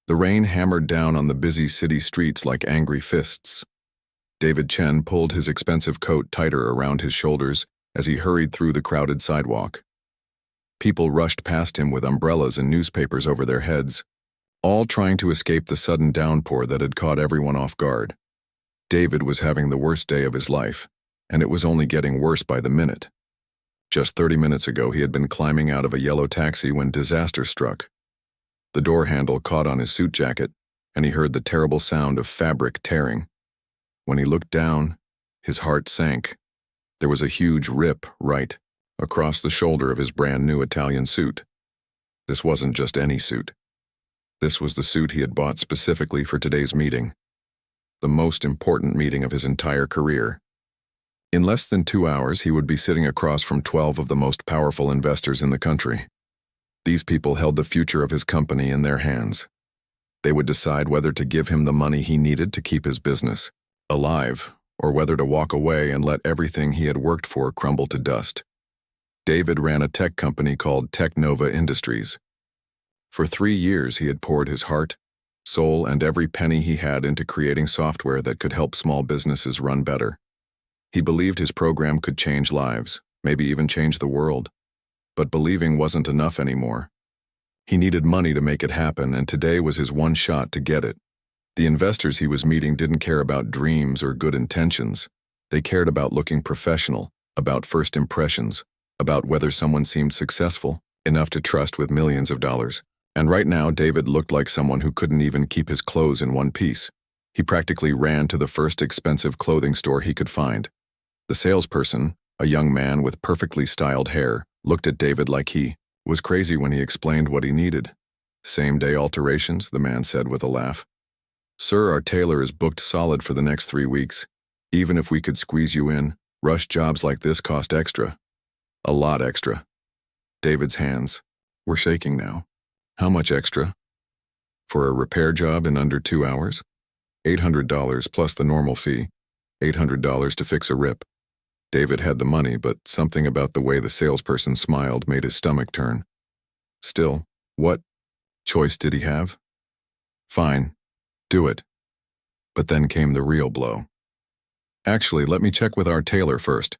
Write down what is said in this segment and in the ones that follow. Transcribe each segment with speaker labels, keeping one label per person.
Speaker 1: The rain hammered down on the busy city streets like angry fists. David Chen pulled his expensive coat tighter around his shoulders as he hurried through the crowded sidewalk. People rushed past him with umbrellas and newspapers over their heads, all trying to escape the sudden downpour that had caught everyone off guard. David was having the worst day of his life, and it was only getting worse by the minute. Just 30 minutes ago, he had been climbing out of a yellow taxi when disaster struck. The door handle caught on his suit jacket, and he heard the terrible sound of fabric tearing. When he looked down, his heart sank. There was a huge rip right across the shoulder of his brand-new Italian suit. This wasn't just any suit. This was the suit he had bought specifically for today's meeting, the most important meeting of his entire career. In less than 2 hours, he would be sitting across from 12 of the most powerful investors in the country. These people held the future of his company in their hands. They would decide whether to give him the money he needed to keep his business alive, or whether to walk away and let everything he had worked for crumble to dust. David ran a tech company called Technova Industries. For 3 years, he had poured his heart, soul, and every penny he had into creating software that could help small businesses run better. He believed his program could change lives, maybe even change the world. But believing wasn't enough anymore. He needed money to make it happen, and today was his one shot to get it. The investors he was meeting didn't care about dreams or good intentions. They cared about looking professional, about first impressions, about whether someone seemed successful enough to trust with millions of dollars. And right now, David looked like someone who couldn't even keep his clothes in one piece. He practically ran to the first expensive clothing store he could find. The salesperson, a young man with perfectly styled hair, looked at David like he was crazy when he explained what he needed. "Same-day alterations," the man said with a laugh. "Sir, our tailor is booked solid for the next 3 weeks. Even if we could squeeze you in, rush jobs like this cost extra. A lot extra." David's hands were shaking now. "How much extra?" "For a repair job in under 2 hours? $800 plus the normal fee. $800 to fix a rip." David had the money, but something about the way the salesperson smiled made his stomach turn. Still, what choice did he have? Fine, do it. But then came the real blow. "Actually, let me check with our tailor first."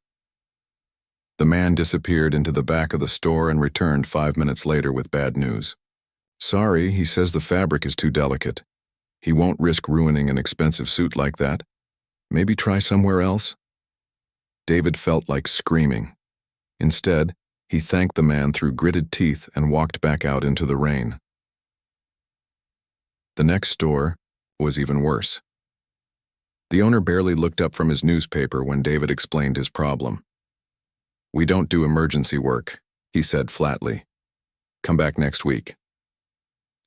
Speaker 1: The man disappeared into the back of the store and returned 5 minutes later with bad news. "Sorry, he says the fabric is too delicate. He won't risk ruining an expensive suit like that. Maybe try somewhere else?" David felt like screaming. Instead, he thanked the man through gritted teeth and walked back out into the rain. The next store was even worse. The owner barely looked up from his newspaper when David explained his problem. "We don't do emergency work," he said flatly. "Come back next week."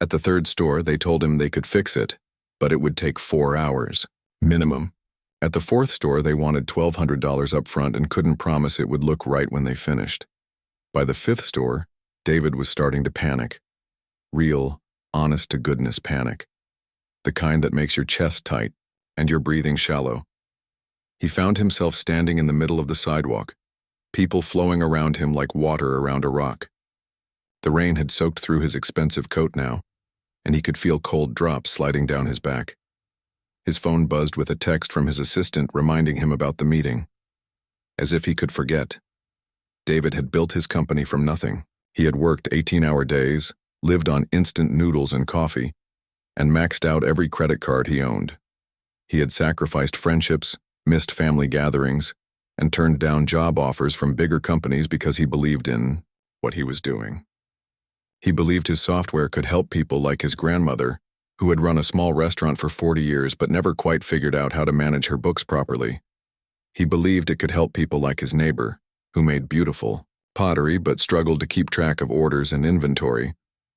Speaker 1: At the third store, they told him they could fix it, but it would take 4 hours, minimum. At the fourth store, they wanted $1,200 up front and couldn't promise it would look right when they finished. By the fifth store, David was starting to panic. Real, honest-to-goodness panic. The kind that makes your chest tight and your breathing shallow. He found himself standing in the middle of the sidewalk, people flowing around him like water around a rock. The rain had soaked through his expensive coat now, and he could feel cold drops sliding down his back. His phone buzzed with a text from his assistant reminding him about the meeting. As if he could forget. David had built his company from nothing. He had worked 18-hour days, lived on instant noodles and coffee, and maxed out every credit card he owned. He had sacrificed friendships, missed family gatherings, and turned down job offers from bigger companies because he believed in what he was doing. He believed his software could help people like his grandmother, who had run a small restaurant for 40 years but never quite figured out how to manage her books properly. He believed it could help people like his neighbor, who made beautiful pottery but struggled to keep track of orders and inventory,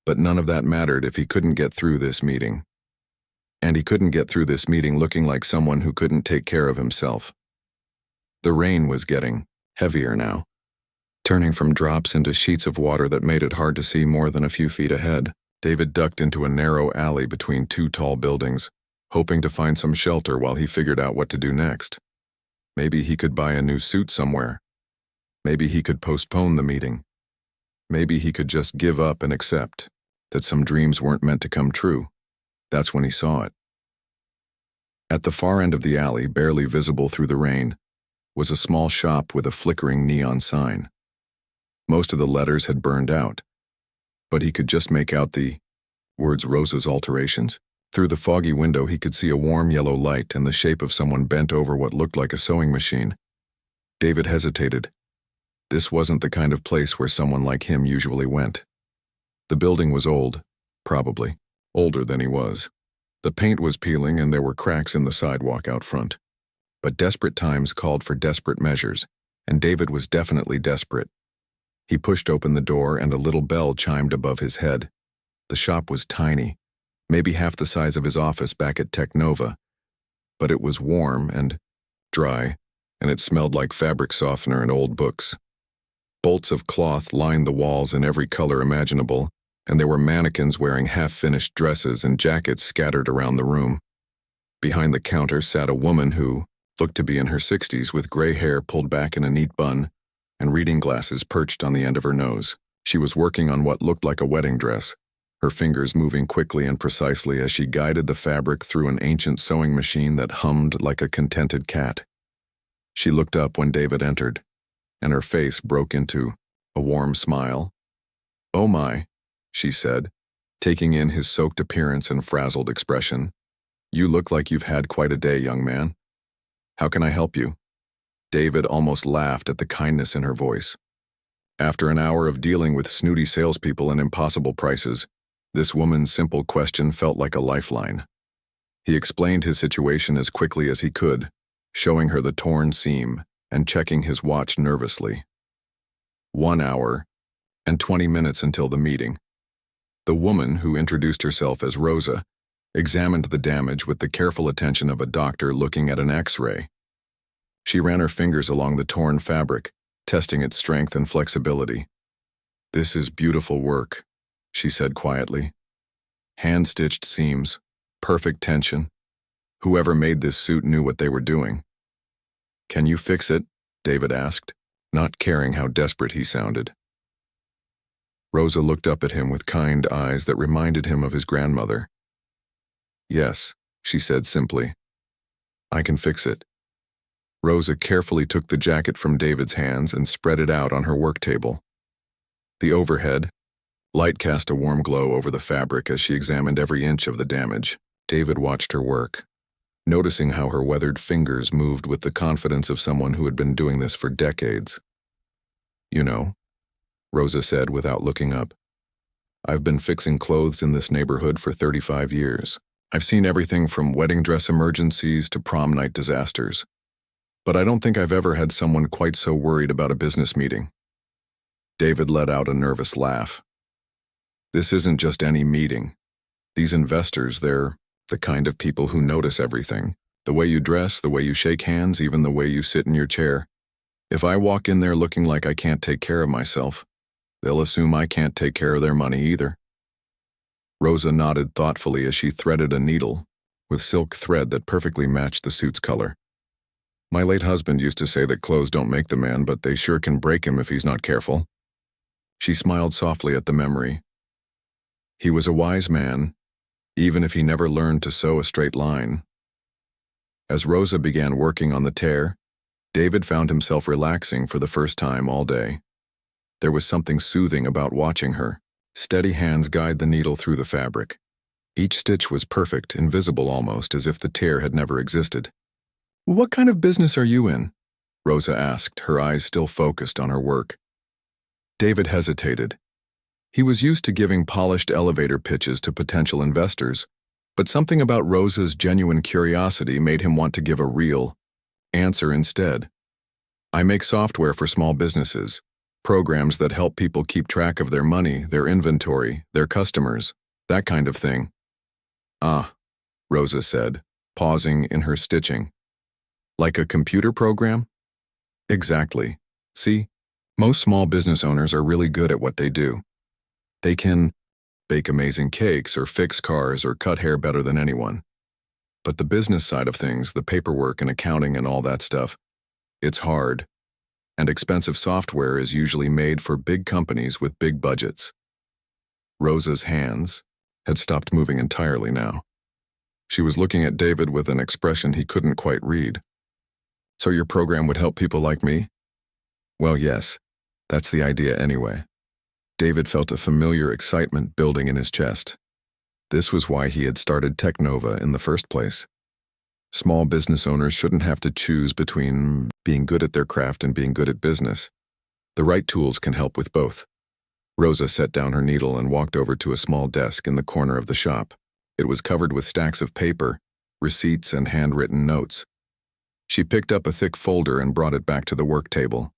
Speaker 1: but none of that mattered if he couldn't get through this meeting. And he couldn't get through this meeting looking like someone who couldn't take care of himself. The rain was getting heavier now, turning from drops into sheets of water that made it hard to see more than a few feet ahead. David ducked into a narrow alley between 2 tall buildings, hoping to find some shelter while he figured out what to do next. Maybe he could buy a new suit somewhere. Maybe he could postpone the meeting. Maybe he could just give up and accept that some dreams weren't meant to come true. That's when he saw it. At the far end of the alley, barely visible through the rain, was a small shop with a flickering neon sign. Most of the letters had burned out, but he could just make out the words Rosa's alterations. Through the foggy window, he could see a warm yellow light and the shape of someone bent over what looked like a sewing machine. David hesitated. This wasn't the kind of place where someone like him usually went. The building was old, probably older than he was. The paint was peeling and there were cracks in the sidewalk out front. But desperate times called for desperate measures, and David was definitely desperate. He pushed open the door and a little bell chimed above his head. The shop was tiny, maybe half the size of his office back at Technova, but it was warm and dry, and it smelled like fabric softener and old books. Bolts of cloth lined the walls in every color imaginable, and there were mannequins wearing half-finished dresses and jackets scattered around the room. Behind the counter sat a woman who looked to be in her 60s with gray hair pulled back in a neat bun and reading glasses perched on the end of her nose. She was working on what looked like a wedding dress, her fingers moving quickly and precisely as she guided the fabric through an ancient sewing machine that hummed like a contented cat. She looked up when David entered, and her face broke into a warm smile. "Oh my," she said, taking in his soaked appearance and frazzled expression. "You look like you've had quite a day, young man. How can I help you?" David almost laughed at the kindness in her voice. After an hour of dealing with snooty salespeople and impossible prices, this woman's simple question felt like a lifeline. He explained his situation as quickly as he could, showing her the torn seam and checking his watch nervously. 1 hour and 20 minutes until the meeting. The woman, who introduced herself as Rosa, examined the damage with the careful attention of a doctor looking at an X-ray. She ran her fingers along the torn fabric, testing its strength and flexibility. "This is beautiful work," she said quietly. "Hand-stitched seams, perfect tension. Whoever made this suit knew what they were doing." "Can you fix it?" David asked, not caring how desperate he sounded. Rosa looked up at him with kind eyes that reminded him of his grandmother. "Yes," she said simply. "I can fix it." Rosa carefully took the jacket from David's hands and spread it out on her work table. The overhead light cast a warm glow over the fabric as she examined every inch of the damage. David watched her work, noticing how her weathered fingers moved with the confidence of someone who had been doing this for decades. "You know," Rosa said without looking up, "I've been fixing clothes in this neighborhood for 35 years. I've seen everything from wedding dress emergencies to prom night disasters. But I don't think I've ever had someone quite so worried about a business meeting." David let out a nervous laugh. "This isn't just any meeting. These investors, they're the kind of people who notice everything. The way you dress, the way you shake hands, even the way you sit in your chair. If I walk in there looking like I can't take care of myself, they'll assume I can't take care of their money either." Rosa nodded thoughtfully as she threaded a needle with silk thread that perfectly matched the suit's color. "My late husband used to say that clothes don't make the man, but they sure can break him if he's not careful." She smiled softly at the memory. He was a wise man, even if he never learned to sew a straight line. As Rosa began working on the tear, David found himself relaxing for the first time all day. There was something soothing about watching her. Steady hands guide the needle through the fabric. Each stitch was perfect, invisible almost, as if the tear had never existed. "What kind of business are you in?" Rosa asked, her eyes still focused on her work. David hesitated. He was used to giving polished elevator pitches to potential investors, but something about Rosa's genuine curiosity made him want to give a real answer instead. "I make software for small businesses, programs that help people keep track of their money, their inventory, their customers, that kind of thing." "Ah," Rosa said, pausing in her stitching. "Like a computer program?" "Exactly. See, most small business owners are really good at what they do. They can bake amazing cakes or fix cars or cut hair better than anyone. But the business side of things, the paperwork and accounting and all that stuff, it's hard. And expensive software is usually made for big companies with big budgets." Rosa's hands had stopped moving entirely now. She was looking at David with an expression he couldn't quite read. So your program would help people like me? Well, yes. That's the idea anyway. David felt a familiar excitement building in his chest. This was why he had started Technova in the first place. Small business owners shouldn't have to choose between being good at their craft and being good at business. The right tools can help with both. Rosa set down her needle and walked over to a small desk in the corner of the shop. It was covered with stacks of paper, receipts, and handwritten notes. She picked up a thick folder and brought it back to the work table.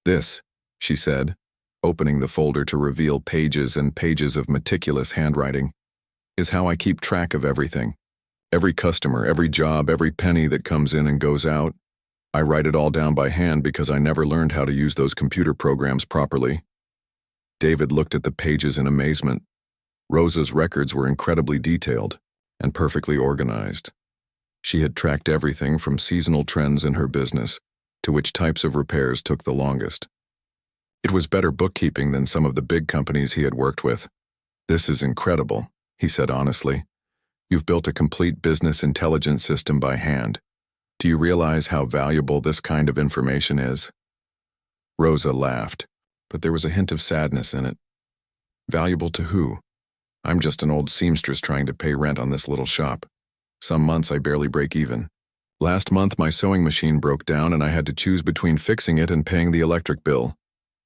Speaker 1: This, she said, opening the folder to reveal pages and pages of meticulous handwriting, is how I keep track of everything. Every customer, every job, every penny that comes in and goes out. I write it all down by hand because I never learned how to use those computer programs properly. David looked at the pages in amazement. Rosa's records were incredibly detailed and perfectly organized. She had tracked everything from seasonal trends in her business to which types of repairs took the longest. It was better bookkeeping than some of the big companies he had worked with. This is incredible, he said honestly. You've built a complete business intelligence system by hand. Do you realize how valuable this kind of information is? Rosa laughed, but there was a hint of sadness in it. Valuable to who? I'm just an old seamstress trying to pay rent on this little shop. Some months I barely break even. Last month my sewing machine broke down and I had to choose between fixing it and paying the electric bill.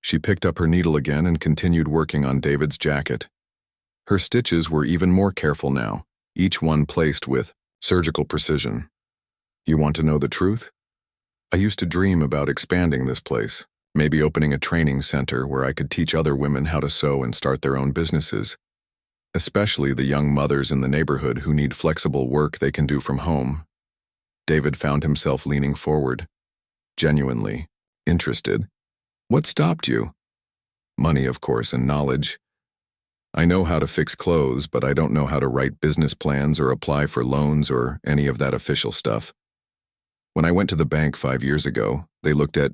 Speaker 1: She picked up her needle again and continued working on David's jacket. Her stitches were even more careful now, each one placed with surgical precision. You want to know the truth? I used to dream about expanding this place, maybe opening a training center where I could teach other women how to sew and start their own businesses. Especially the young mothers in the neighborhood who need flexible work they can do from home. David found himself leaning forward, genuinely interested. What stopped you? Money, of course, and knowledge. I know how to fix clothes, but I don't know how to write business plans or apply for loans or any of that official stuff. When I went to the bank 5 years ago, they looked at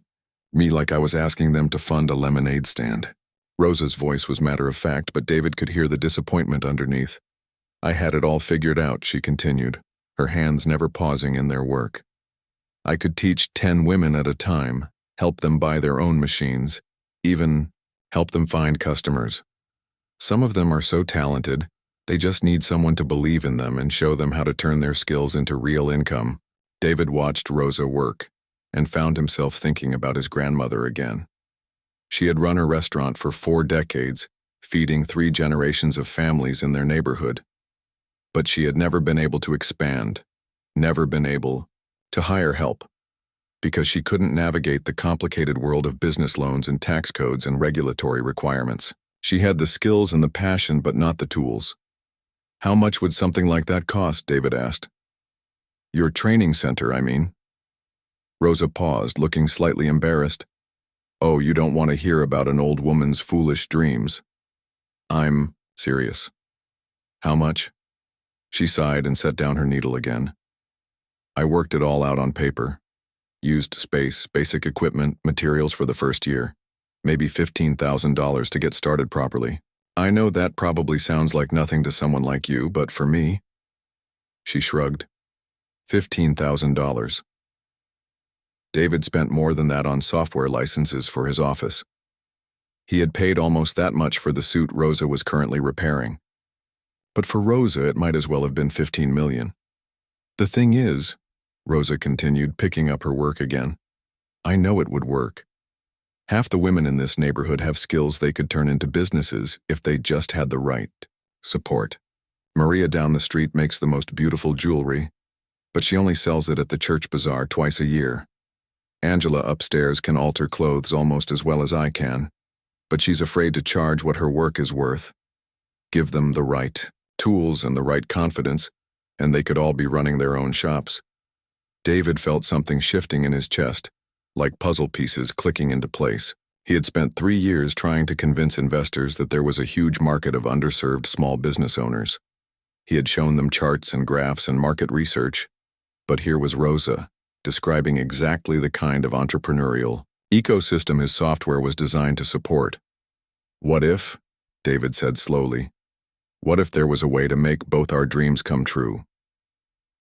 Speaker 1: me like I was asking them to fund a lemonade stand. Rosa's voice was matter-of-fact, but David could hear the disappointment underneath. I had it all figured out, she continued, her hands never pausing in their work. I could teach 10 women at a time, help them buy their own machines, even help them find customers. Some of them are so talented, they just need someone to believe in them and show them how to turn their skills into real income. David watched Rosa work and found himself thinking about his grandmother again. She had run a restaurant for 4 decades, feeding 3 generations of families in their neighborhood. But she had never been able to expand, never been able to hire help, because she couldn't navigate the complicated world of business loans and tax codes and regulatory requirements. She had the skills and the passion, but not the tools. How much would something like that cost? David asked. Your training center, I mean. Rosa paused, looking slightly embarrassed. Oh, you don't want to hear about an old woman's foolish dreams. I'm serious. How much? She sighed and set down her needle again. I worked it all out on paper. Used space, basic equipment, materials for the first year. Maybe $15,000 to get started properly. I know that probably sounds like nothing to someone like you, but for me... She shrugged. $15,000. David spent more than that on software licenses for his office. He had paid almost that much for the suit Rosa was currently repairing. But for Rosa, it might as well have been $15 million. The thing is, Rosa continued, picking up her work again, I know it would work. Half the women in this neighborhood have skills they could turn into businesses if they just had the right support. Maria down the street makes the most beautiful jewelry, but she only sells it at the church bazaar twice a year. Angela upstairs can alter clothes almost as well as I can, but she's afraid to charge what her work is worth. Give them the right tools and the right confidence, and they could all be running their own shops. David felt something shifting in his chest, like puzzle pieces clicking into place. He had spent 3 years trying to convince investors that there was a huge market of underserved small business owners. He had shown them charts and graphs and market research, but here was Rosa, describing exactly the kind of entrepreneurial ecosystem his software was designed to support. What if, David said slowly, what if there was a way to make both our dreams come true?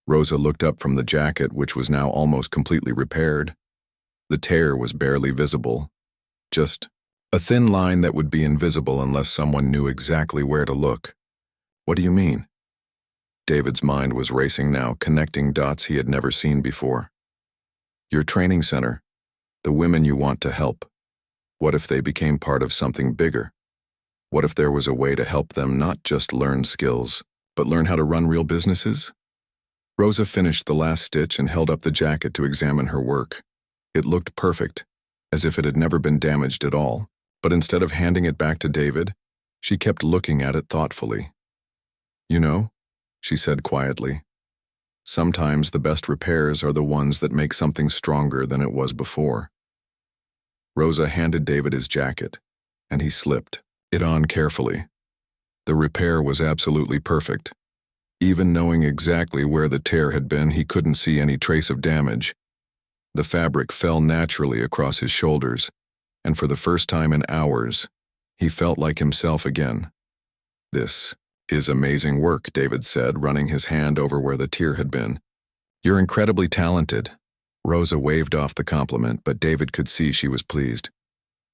Speaker 1: Rosa looked up from the jacket, which was now almost completely repaired. The tear was barely visible, just a thin line that would be invisible unless someone knew exactly where to look. What do you mean? David's mind was racing now, connecting dots he had never seen before. Your training center, the women you want to help. What if they became part of something bigger? What if there was a way to help them not just learn skills, but learn how to run real businesses? Rosa finished the last stitch and held up the jacket to examine her work. It looked perfect, as if it had never been damaged at all, but instead of handing it back to David, she kept looking at it thoughtfully. You know, she said quietly, sometimes the best repairs are the ones that make something stronger than it was before. Rosa handed David his jacket, and he slipped it on carefully. The repair was absolutely perfect. Even knowing exactly where the tear had been, he couldn't see any trace of damage. The fabric fell naturally across his shoulders, and for the first time in hours, he felt like himself again. This is amazing work, David said, running his hand over where the tear had been. You're incredibly talented. Rosa waved off the compliment, but David could see she was pleased.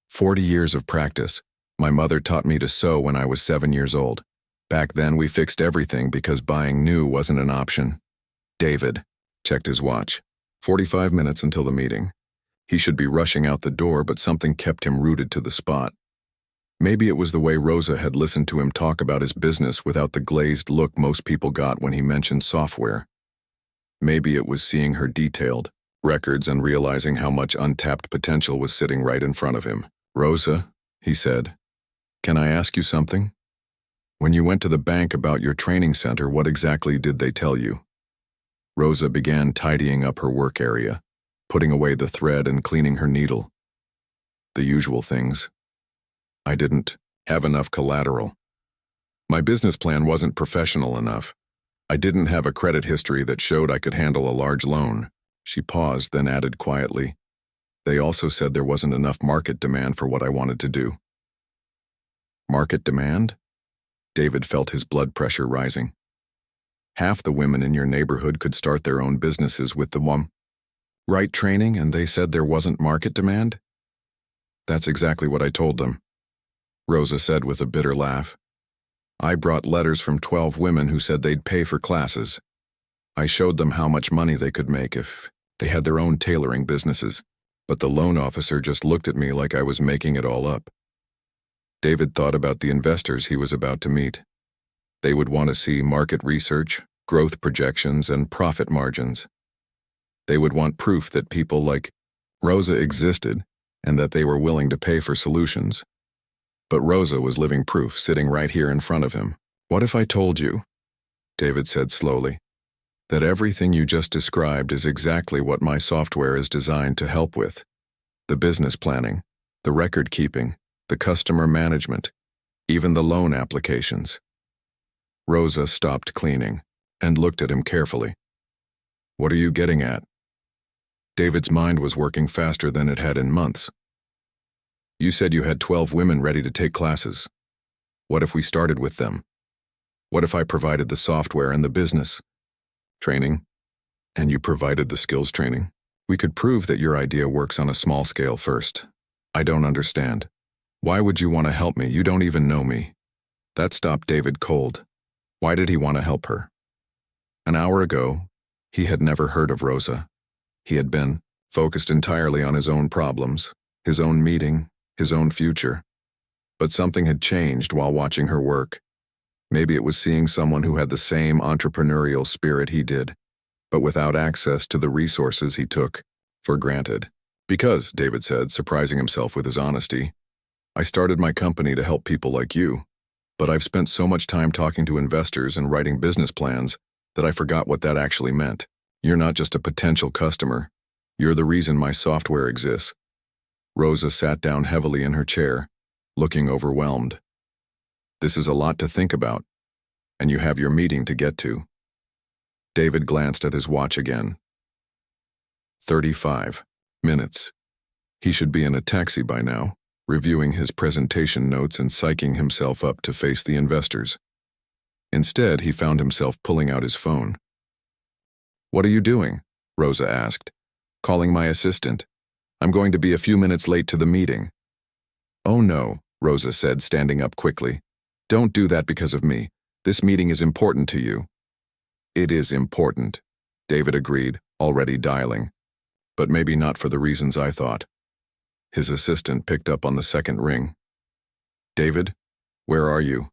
Speaker 1: 40 years of practice. My mother taught me to sew when I was 7 years old. Back then, we fixed everything because buying new wasn't an option. David checked his watch. 45 minutes until the meeting. He should be rushing out the door, but something kept him rooted to the spot. Maybe it was the way Rosa had listened to him talk about his business without the glazed look most people got when he mentioned software. Maybe it was seeing her detailed records and realizing how much untapped potential was sitting right in front of him. Rosa, he said, can I ask you something? When you went to the bank about your training center, what exactly did they tell you? Rosa began tidying up her work area, putting away the thread and cleaning her needle. The usual things. I didn't have enough collateral. My business plan wasn't professional enough. I didn't have a credit history that showed I could handle a large loan. She paused, then added quietly, they also said there wasn't enough market demand for what I wanted to do. Market demand? David felt his blood pressure rising. Half the women in your neighborhood could start their own businesses with the right training, and they said there wasn't market demand? That's exactly what I told them, Rosa said with a bitter laugh. I brought letters from 12 women who said they'd pay for classes. I showed them how much money they could make if they had their own tailoring businesses, but the loan officer just looked at me like I was making it all up. David thought about the investors he was about to meet. They would want to see market research, growth projections, and profit margins. They would want proof that people like Rosa existed and that they were willing to pay for solutions. But Rosa was living proof sitting right here in front of him. What if I told you, David said slowly, that everything you just described is exactly what my software is designed to help with? The business planning, the record keeping, the customer management, even the loan applications. Rosa stopped cleaning and looked at him carefully. What are you getting at? David's mind was working faster than it had in months. You said you had 12 women ready to take classes. What if we started with them? What if I provided the software and the business training, and you provided the skills training? We could prove that your idea works on a small scale first. I don't understand. Why would you want to help me? You don't even know me. That stopped David cold. Why did he want to help her? An hour ago, he had never heard of Rosa. He had been focused entirely on his own problems, his own meeting, his own future. But something had changed while watching her work. Maybe it was seeing someone who had the same entrepreneurial spirit he did, but without access to the resources he took for granted. Because, David said, surprising himself with his honesty, I started my company to help people like you, but I've spent so much time talking to investors and writing business plans that I forgot what that actually meant. You're not just a potential customer. You're the reason my software exists. Rosa sat down heavily in her chair, looking overwhelmed. This is a lot to think about, and you have your meeting to get to. David glanced at his watch again. 35 minutes. He should be in a taxi by now, reviewing his presentation notes and psyching himself up to face the investors. Instead, he found himself pulling out his phone. What are you doing? Rosa asked. Calling my assistant. I'm going to be a few minutes late to the meeting. Oh no, Rosa said, standing up quickly. Don't do that because of me. This meeting is important to you. It is important, David agreed, already dialing. But maybe not for the reasons I thought. His assistant picked up on the second ring. David, where are you?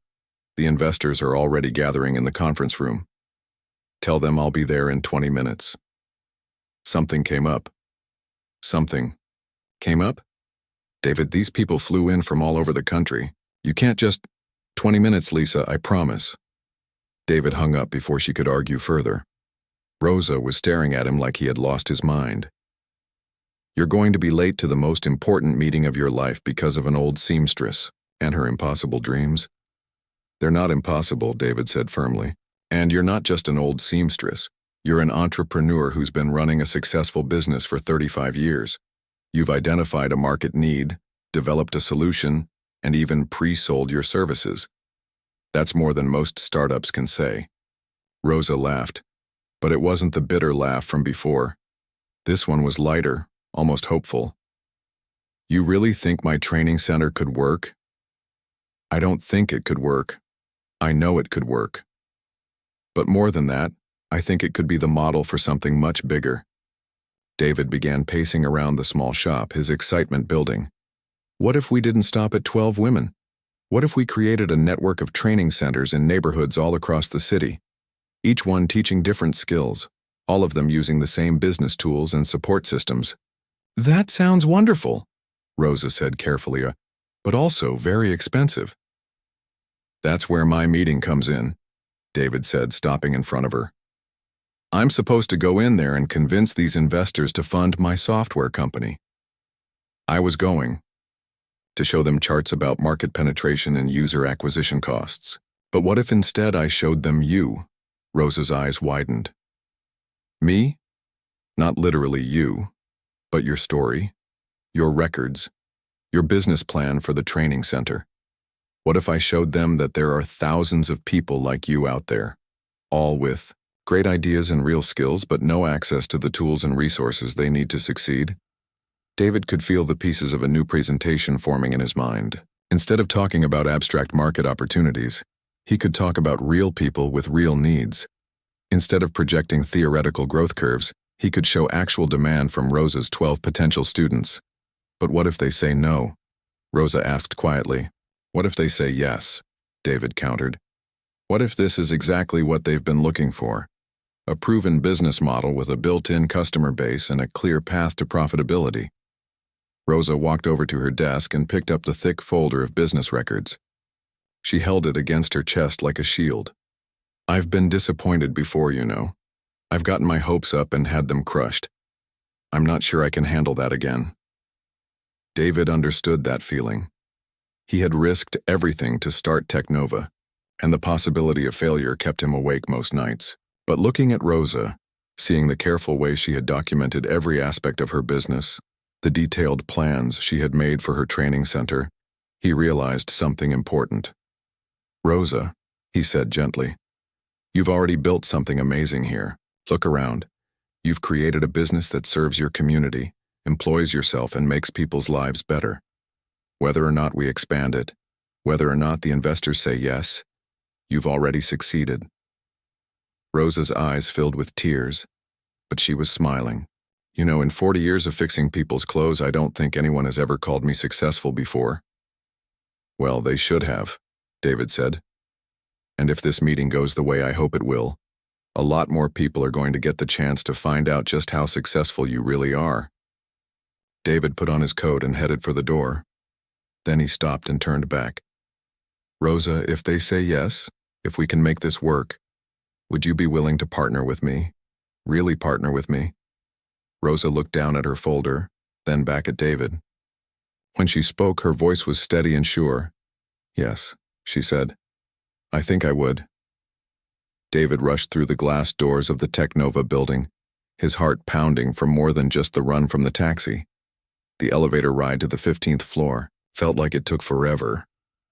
Speaker 1: The investors are already gathering in the conference room. Tell them I'll be there in 20 minutes. Something came up. Something came up? David, these people flew in from all over the country. You can't just... 20 minutes, Lisa, I promise. David hung up before she could argue further. Rosa was staring at him like he had lost his mind. You're going to be late to the most important meeting of your life because of an old seamstress and her impossible dreams. They're not impossible, David said firmly. And you're not just an old seamstress. You're an entrepreneur who's been running a successful business for 35 years. You've identified a market need, developed a solution, and even pre-sold your services. That's more than most startups can say. Rosa laughed, but it wasn't the bitter laugh from before. This one was lighter, almost hopeful. You really think my training center could work? I don't think it could work. I know it could work. But more than that, I think it could be the model for something much bigger. David began pacing around the small shop, his excitement building. What if we didn't stop at 12 women? What if we created a network of training centers in neighborhoods all across the city, each one teaching different skills, all of them using the same business tools and support systems? That sounds wonderful, Rosa said carefully, but also very expensive. That's where my meeting comes in, David said, stopping in front of her. I'm supposed to go in there and convince these investors to fund my software company. I was going to show them charts about market penetration and user acquisition costs. But what if instead I showed them you? Rosa's eyes widened. Me? Not literally you, but your story, your records, your business plan for the training center. What if I showed them that there are thousands of people like you out there, all with great ideas and real skills, but no access to the tools and resources they need to succeed? David could feel the pieces of a new presentation forming in his mind. Instead of talking about abstract market opportunities, he could talk about real people with real needs. Instead of projecting theoretical growth curves, he could show actual demand from Rosa's 12 potential students. But what if they say no? Rosa asked quietly. What if they say yes? David countered. What if this is exactly what they've been looking for? A proven business model with a built-in customer base and a clear path to profitability. Rosa walked over to her desk and picked up the thick folder of business records. She held it against her chest like a shield. I've been disappointed before, you know. I've gotten my hopes up and had them crushed. I'm not sure I can handle that again. David understood that feeling. He had risked everything to start Technova, and the possibility of failure kept him awake most nights. But looking at Rosa, seeing the careful way she had documented every aspect of her business, the detailed plans she had made for her training center, he realized something important. Rosa, he said gently, you've already built something amazing here. Look around. You've created a business that serves your community, employs yourself, and makes people's lives better. Whether or not we expand it, whether or not the investors say yes, you've already succeeded. Rosa's eyes filled with tears, but she was smiling. You know, in 40 years of fixing people's clothes, I don't think anyone has ever called me successful before. Well, they should have, David said. And if this meeting goes the way I hope it will, a lot more people are going to get the chance to find out just how successful you really are. David put on his coat and headed for the door. Then he stopped and turned back. Rosa, if they say yes, if we can make this work, would you be willing to partner with me? Really partner with me? Rosa looked down at her folder, then back at David. When she spoke, her voice was steady and sure. Yes, she said. I think I would. David rushed through the glass doors of the Technova building, his heart pounding from more than just the run from the taxi. The elevator ride to the 15th floor felt like it took forever,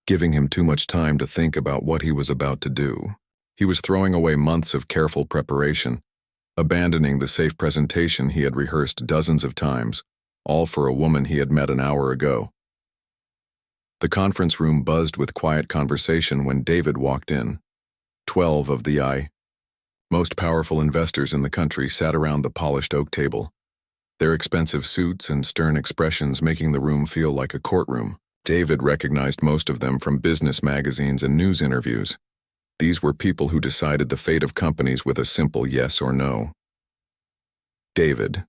Speaker 1: giving him too much time to think about what he was about to do. He was throwing away months of careful preparation, abandoning the safe presentation he had rehearsed dozens of times, all for a woman he had met an hour ago. The conference room buzzed with quiet conversation when David walked in. 12 of the most powerful investors in the country sat around the polished oak table, their expensive suits and stern expressions making the room feel like a courtroom. David recognized most of them from business magazines and news interviews. These were people who decided the fate of companies with a simple yes or no. "David,"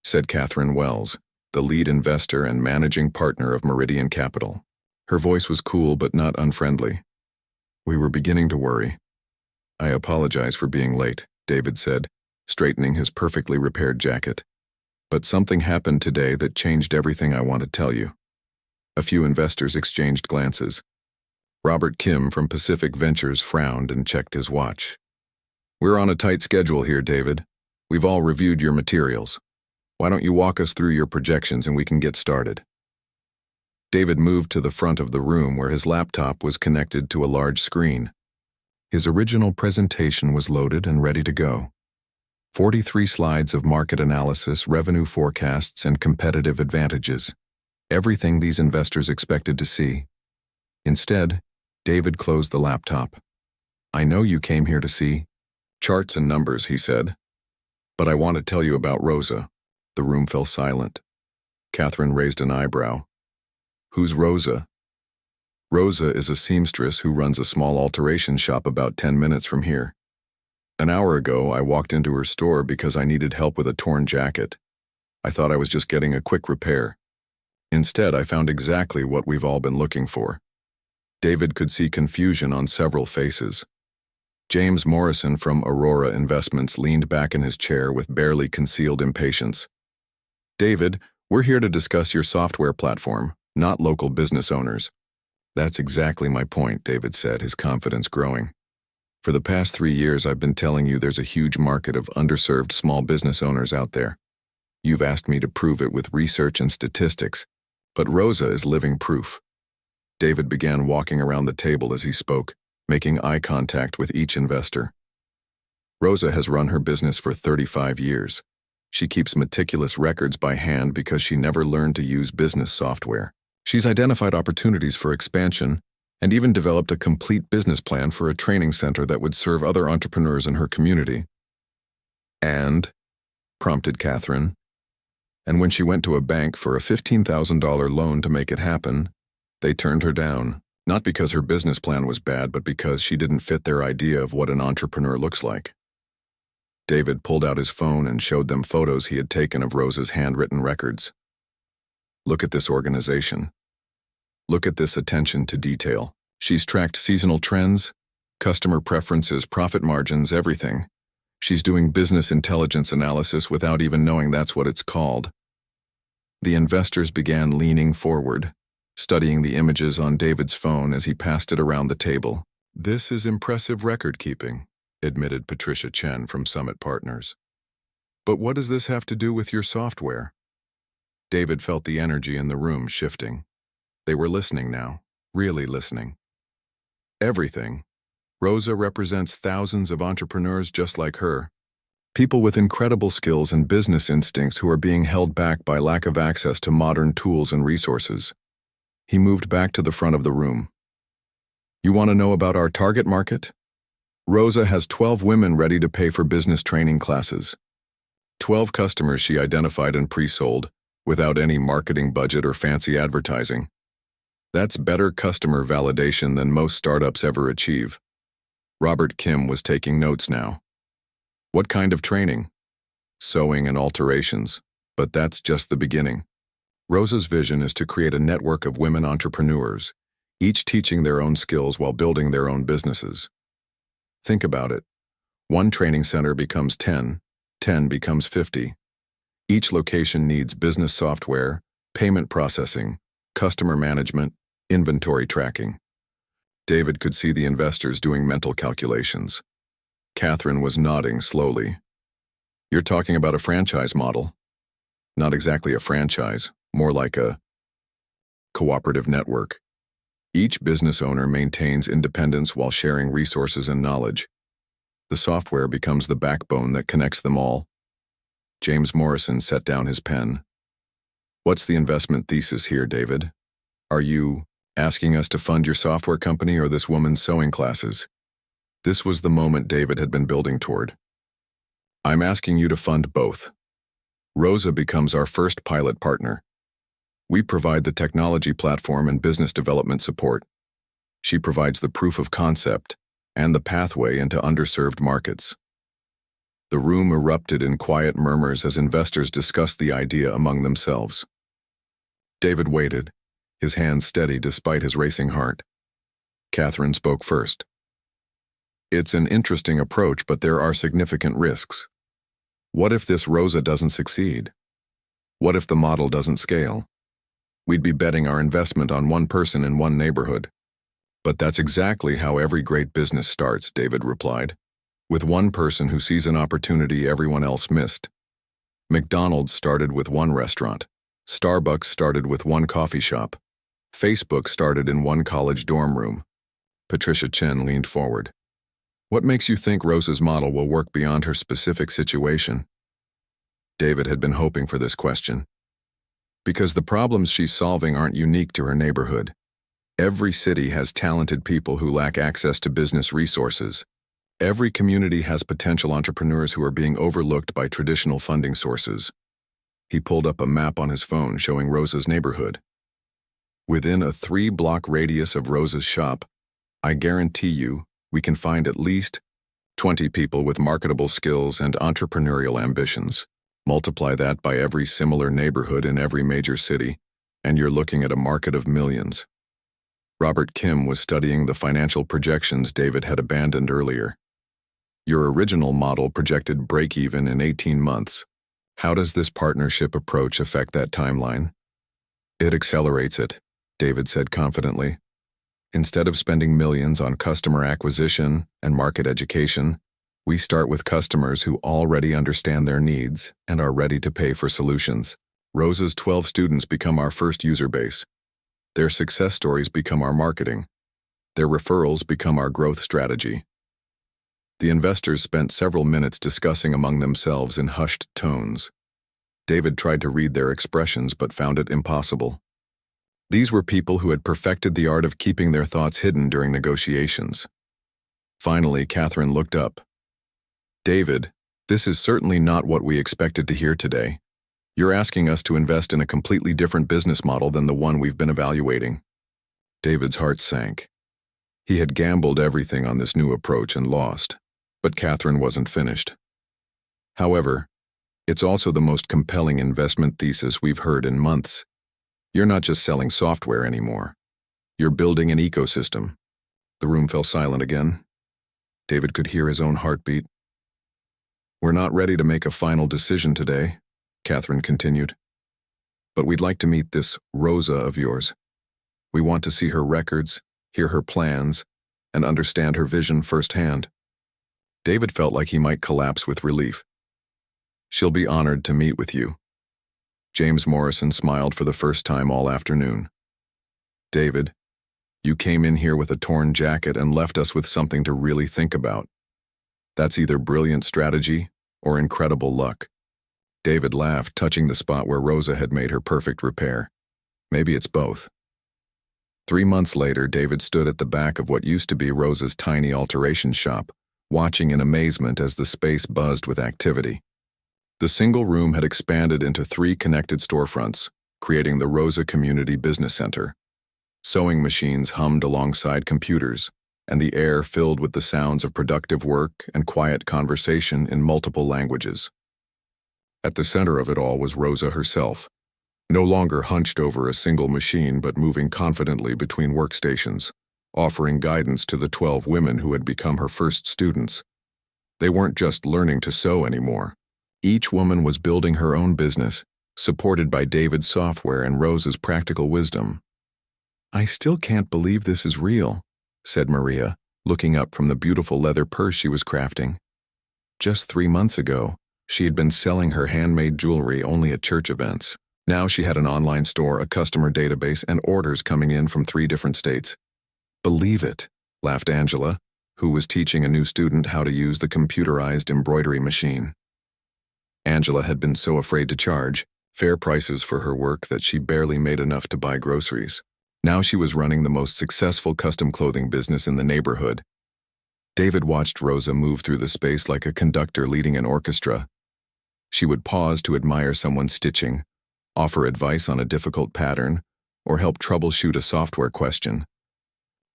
Speaker 1: said Catherine Wells, the lead investor and managing partner of Meridian Capital. Her voice was cool but not unfriendly. "We were beginning to worry." "I apologize for being late," David said, straightening his perfectly repaired jacket. "But something happened today that changed everything I want to tell you." A few investors exchanged glances. Robert Kim from Pacific Ventures frowned and checked his watch. "We're on a tight schedule here, David. We've all reviewed your materials. Why don't you walk us through your projections and we can get started?" David moved to the front of the room where his laptop was connected to a large screen. His original presentation was loaded and ready to go. 43 slides of market analysis, revenue forecasts, and competitive advantages. Everything these investors expected to see. Instead, David closed the laptop. "I know you came here to see charts and numbers," he said. "But I want to tell you about Rosa." The room fell silent. Catherine raised an eyebrow. "Who's Rosa?" "Rosa is a seamstress who runs a small alteration shop about 10 minutes from here. An hour ago, I walked into her store because I needed help with a torn jacket. I thought I was just getting a quick repair. Instead, I found exactly what we've all been looking for." David could see confusion on several faces. James Morrison from Aurora Investments leaned back in his chair with barely concealed impatience. "David, we're here to discuss your software platform, not local business owners." "That's exactly my point," David said, his confidence growing. "For the past 3 years, I've been telling you there's a huge market of underserved small business owners out there. You've asked me to prove it with research and statistics, but Rosa is living proof." David began walking around the table as he spoke, making eye contact with each investor. "Rosa has run her business for 35 years. She keeps meticulous records by hand because she never learned to use business software. She's identified opportunities for expansion and even developed a complete business plan for a training center that would serve other entrepreneurs in her community." "And?" prompted Catherine. "And when she went to a bank for a $15,000 loan to make it happen, they turned her down, not because her business plan was bad, but because she didn't fit their idea of what an entrepreneur looks like." David pulled out his phone and showed them photos he had taken of Rosa's handwritten records. "Look at this organization. Look at this attention to detail. She's tracked seasonal trends, customer preferences, profit margins, everything. She's doing business intelligence analysis without even knowing that's what it's called." The investors began leaning forward, studying the images on David's phone as he passed it around the table. "This is impressive record-keeping," admitted Patricia Chen from Summit Partners. "But what does this have to do with your software?" David felt the energy in the room shifting. They were listening now, really listening. "Everything. Rosa represents thousands of entrepreneurs just like her. People with incredible skills and business instincts who are being held back by lack of access to modern tools and resources." He moved back to the front of the room. "You want to know about our target market? Rosa has 12 women ready to pay for business training classes. 12 customers she identified and pre-sold, without any marketing budget or fancy advertising. That's better customer validation than most startups ever achieve." Robert Kim was taking notes now. "What kind of training?" "Sewing and alterations, but that's just the beginning. Rosa's vision is to create a network of women entrepreneurs, each teaching their own skills while building their own businesses. Think about it. One training center becomes 10, 10 becomes 50. Each location needs business software, payment processing, customer management, inventory tracking." David could see the investors doing mental calculations. Catherine was nodding slowly. "You're talking about a franchise model." "Not exactly a franchise, more like a cooperative network. Each business owner maintains independence while sharing resources and knowledge. The software becomes the backbone that connects them all. James Morrison set down his pen. What's the investment thesis here, David? Are you asking us to fund your software company or this woman's sewing classes? This was the moment David had been building toward. I'm asking you to fund both. Rosa becomes our first pilot partner. We provide the technology platform and business development support. She provides the proof of concept and the pathway into underserved markets. The room erupted in quiet murmurs as investors discussed the idea among themselves. David waited, his hands steady despite his racing heart. Catherine spoke first. It's an interesting approach, but there are significant risks. What if this Rosa doesn't succeed? What if the model doesn't scale? We'd be betting our investment on one person in one neighborhood. But that's exactly how every great business starts, David replied. With one person who sees an opportunity everyone else missed. McDonald's started with one restaurant. Starbucks started with one coffee shop. Facebook started in one college dorm room. Patricia Chen leaned forward. What makes you think Rosa's model will work beyond her specific situation? David had been hoping for this question. Because the problems she's solving aren't unique to her neighborhood. Every city has talented people who lack access to business resources. Every community has potential entrepreneurs who are being overlooked by traditional funding sources. He pulled up a map on his phone showing Rosa's neighborhood. Within a 3-block radius of Rosa's shop, I guarantee you, we can find at least 20 people with marketable skills and entrepreneurial ambitions. Multiply that by every similar neighborhood in every major city, and you're looking at a market of millions. Robert Kim was studying the financial projections David had abandoned earlier. Your original model projected break-even in 18 months. How does this partnership approach affect that timeline? It accelerates it, David said confidently. Instead of spending millions on customer acquisition and market education, we start with customers who already understand their needs and are ready to pay for solutions. Rosa's 12 students become our first user base. Their success stories become our marketing. Their referrals become our growth strategy. The investors spent several minutes discussing among themselves in hushed tones. David tried to read their expressions but found it impossible. These were people who had perfected the art of keeping their thoughts hidden during negotiations. Finally, Catherine looked up. David, this is certainly not what we expected to hear today. You're asking us to invest in a completely different business model than the one we've been evaluating. David's heart sank. He had gambled everything on this new approach and lost, but Catherine wasn't finished. However, it's also the most compelling investment thesis we've heard in months. You're not just selling software anymore. You're building an ecosystem. The room fell silent again. David could hear his own heartbeat. We're not ready to make a final decision today, Catherine continued. But we'd like to meet this Rosa of yours. We want to see her records, hear her plans, and understand her vision firsthand. David felt like he might collapse with relief. She'll be honored to meet with you. James Morrison smiled for the first time all afternoon. David, you came in here with a torn jacket and left us with something to really think about. That's either brilliant strategy or incredible luck. David laughed, touching the spot where Rosa had made her perfect repair. Maybe it's both. 3 months later, David stood at the back of what used to be Rosa's tiny alteration shop, watching in amazement as the space buzzed with activity. The single room had expanded into 3 connected storefronts, creating the Rosa Community Business Center. Sewing machines hummed alongside computers, and the air filled with the sounds of productive work and quiet conversation in multiple languages. At the center of it all was Rosa herself, no longer hunched over a single machine but moving confidently between workstations, offering guidance to the 12 women who had become her first students. They weren't just learning to sew anymore. Each woman was building her own business, supported by David's software and Rosa's practical wisdom. I still can't believe this is real, said Maria, looking up from the beautiful leather purse she was crafting. Just 3 months ago, she had been selling her handmade jewelry only at church events. Now she had an online store, a customer database, and orders coming in from 3 different states. Believe it, laughed Angela. who was teaching a new student how to use the computerized embroidery machine. Angela had been so afraid to charge fair prices for her work that she barely made enough to buy groceries. Now she was running the most successful custom clothing business in the neighborhood. David watched Rosa move through the space like a conductor leading an orchestra. She would pause to admire someone's stitching, offer advice on a difficult pattern, or help troubleshoot a software question.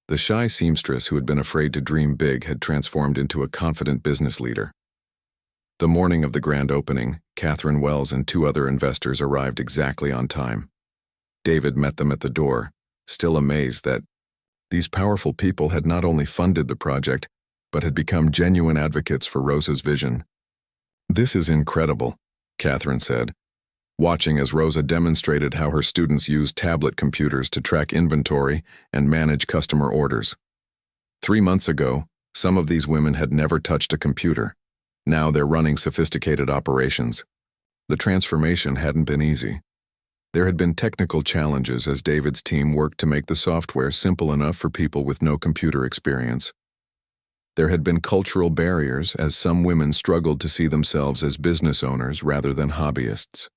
Speaker 1: The shy seamstress who had been afraid to dream big had transformed into a confident business leader. The morning of the grand opening, Catherine Wells and 2 other investors arrived exactly on time. David met them at the door, still amazed that these powerful people had not only funded the project, but had become genuine advocates for Rosa's vision. "This is incredible," Catherine said, watching as Rosa demonstrated how her students used tablet computers to track inventory and manage customer orders. 3 months ago, some of these women had never touched a computer. Now they're running sophisticated operations. The transformation hadn't been easy. There had been technical challenges as David's team worked to make the software simple enough for people with no computer experience. There had been cultural barriers as some women struggled to see themselves as business owners rather than hobbyists.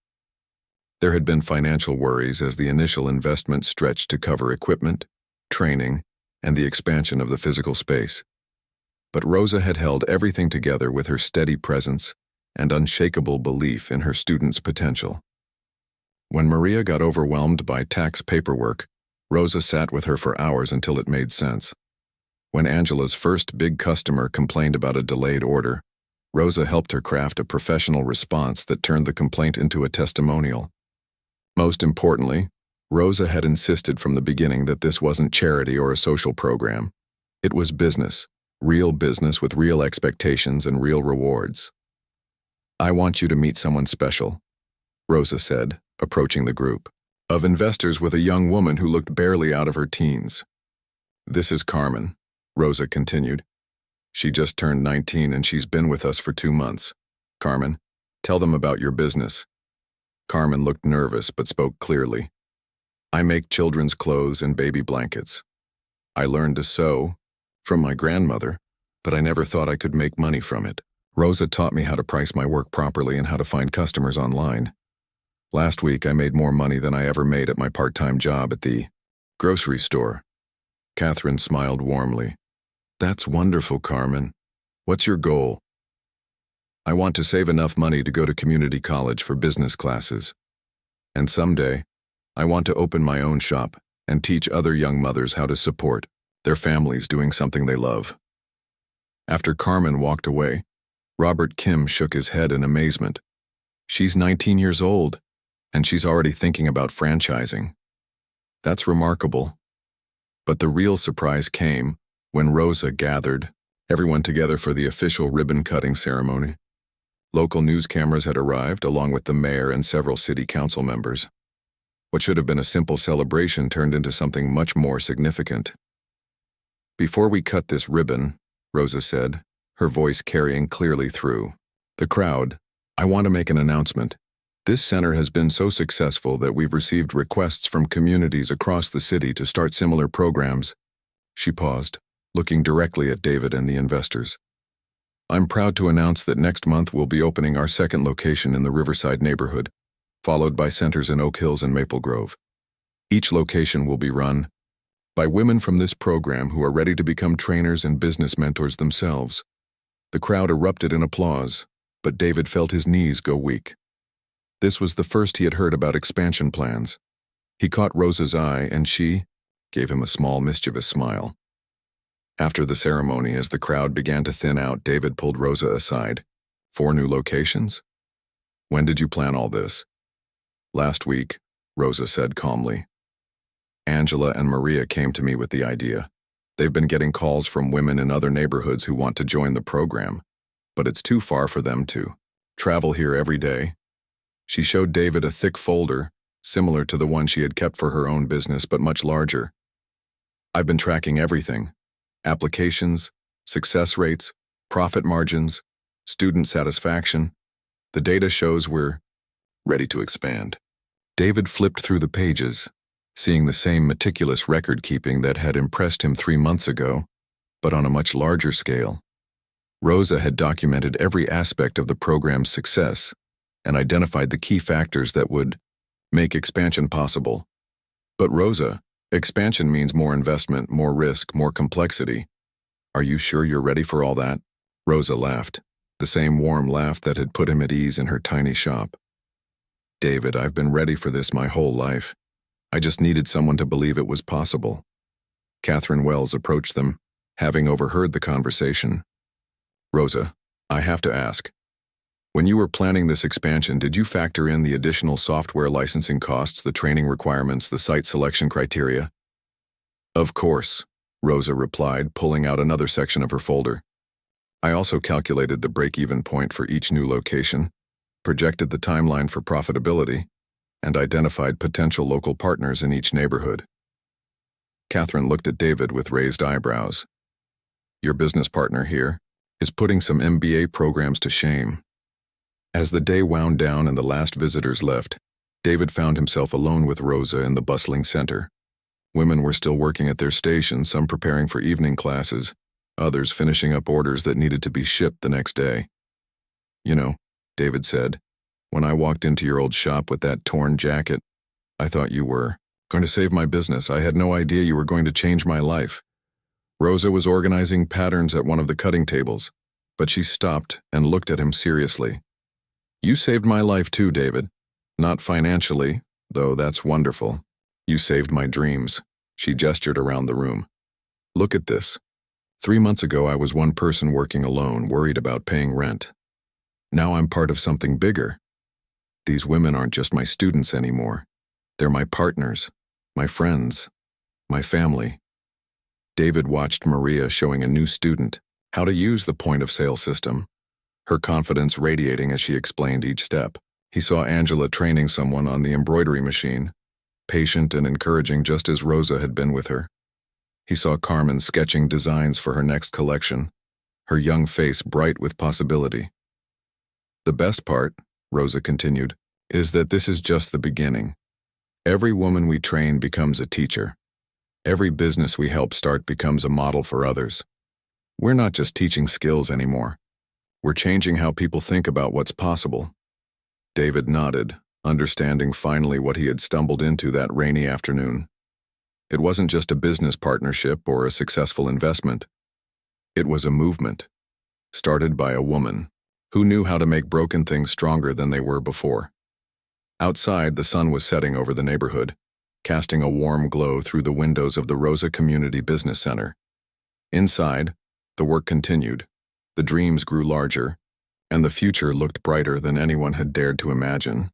Speaker 1: There had been financial worries as the initial investment stretched to cover equipment, training, and the expansion of the physical space. But Rosa had held everything together with her steady presence and unshakable belief in her students' potential. When Maria got overwhelmed by tax paperwork, Rosa sat with her for hours until it made sense. When Angela's first big customer complained about a delayed order, Rosa helped her craft a professional response that turned the complaint into a testimonial. Most importantly, Rosa had insisted from the beginning that this wasn't charity or a social program. It was business, real business with real expectations and real rewards. "I want you to meet someone special," Rosa said, approaching the group of investors with a young woman who looked barely out of her teens. "This is Carmen," Rosa continued. "She just turned 19 and she's been with us for 2 months. Carmen, tell them about your business." Carmen looked nervous but spoke clearly. "I make children's clothes and baby blankets. I learned to sew from my grandmother, but I never thought I could make money from it. Rosa taught me how to price my work properly and how to find customers online. Last week I made more money than I ever made at my part-time job at the grocery store." Catherine smiled warmly. "That's wonderful, Carmen. What's your goal?" "I want to save enough money to go to community college for business classes. And someday, I want to open my own shop and teach other young mothers how to support their families doing something they love." After Carmen walked away, Robert Kim shook his head in amazement. "She's 19 years old, and she's already thinking about franchising. That's remarkable." But the real surprise came when Rosa gathered everyone together for the official ribbon-cutting ceremony. Local news cameras had arrived, along with the mayor and several city council members. What should have been a simple celebration turned into something much more significant. "Before we cut this ribbon," Rosa said, her voice carrying clearly through the crowd, "I want to make an announcement. This center has been so successful that we've received requests from communities across the city to start similar programs." She paused, looking directly at David and the investors. "I'm proud to announce that next month we'll be opening our second location in the Riverside neighborhood, followed by centers in Oak Hills and Maple Grove. Each location will be run by women from this program who are ready to become trainers and business mentors themselves." The crowd erupted in applause, but David felt his knees go weak. This was the first he had heard about expansion plans. He caught Rosa's eye, and she gave him a small, mischievous smile. After the ceremony, as the crowd began to thin out, David pulled Rosa aside. "4 new locations? When did you plan all this?" "Last week," Rosa said calmly. "Angela and Maria came to me with the idea. They've been getting calls from women in other neighborhoods who want to join the program, but it's too far for them to travel here every day." She showed David a thick folder, similar to the one she had kept for her own business, but much larger. "I've been tracking everything: applications, success rates, profit margins, student satisfaction. The data shows we're ready to expand." David flipped through the pages, seeing the same meticulous record-keeping that had impressed him 3 months ago. but on a much larger scale. Rosa had documented every aspect of the program's success and identified the key factors that would make expansion possible. But Rosa, expansion means more investment, more risk, more complexity. Are you sure you're ready for all that? Rosa laughed, the same warm laugh that had put him at ease in her tiny shop. David, I've been ready for this my whole life. I just needed someone to believe it was possible. Catherine Wells approached them, having overheard the conversation. Rosa, I have to ask. When you were planning this expansion, did you factor in the additional software licensing costs, the training requirements, the site selection criteria? Of course, Rosa replied, pulling out another section of her folder. I also calculated the break-even point for each new location, projected the timeline for profitability, and identified potential local partners in each neighborhood. Catherine looked at David with raised eyebrows. Your business partner here is putting some MBA programs to shame. As the day wound down and the last visitors left, David found himself alone with Rosa in the bustling center. Women were still working at their stations, some preparing for evening classes, others finishing up orders that needed to be shipped the next day. You know, David said, when I walked into your old shop with that torn jacket, I thought you were going to save my business. I had no idea you were going to change my life. Rosa was organizing patterns at one of the cutting tables, but she stopped and looked at him seriously. You saved my life too, David. Not financially, though that's wonderful. You saved my dreams. She gestured around the room. Look at this. 3 months ago, I was one person working alone, worried about paying rent. Now I'm part of something bigger. These women aren't just my students anymore. They're my partners, my friends, my family. David watched Maria showing a new student how to use the point-of-sale system, her confidence radiating as she explained each step. He saw Angela training someone on the embroidery machine, patient and encouraging just as Rosa had been with her. He saw Carmen sketching designs for her next collection, her young face bright with possibility. The best part, Rosa continued, is that this is just the beginning. Every woman we train becomes a teacher. Every business we help start becomes a model for others. We're not just teaching skills anymore. We're changing how people think about what's possible. David nodded, understanding finally what he had stumbled into that rainy afternoon. It wasn't just a business partnership or a successful investment. It was a movement, started by a woman who knew how to make broken things stronger than they were before. Outside, the sun was setting over the neighborhood, casting a warm glow through the windows of the Rosa Community Business Center. Inside, the work continued, the dreams grew larger, and the future looked brighter than anyone had dared to imagine.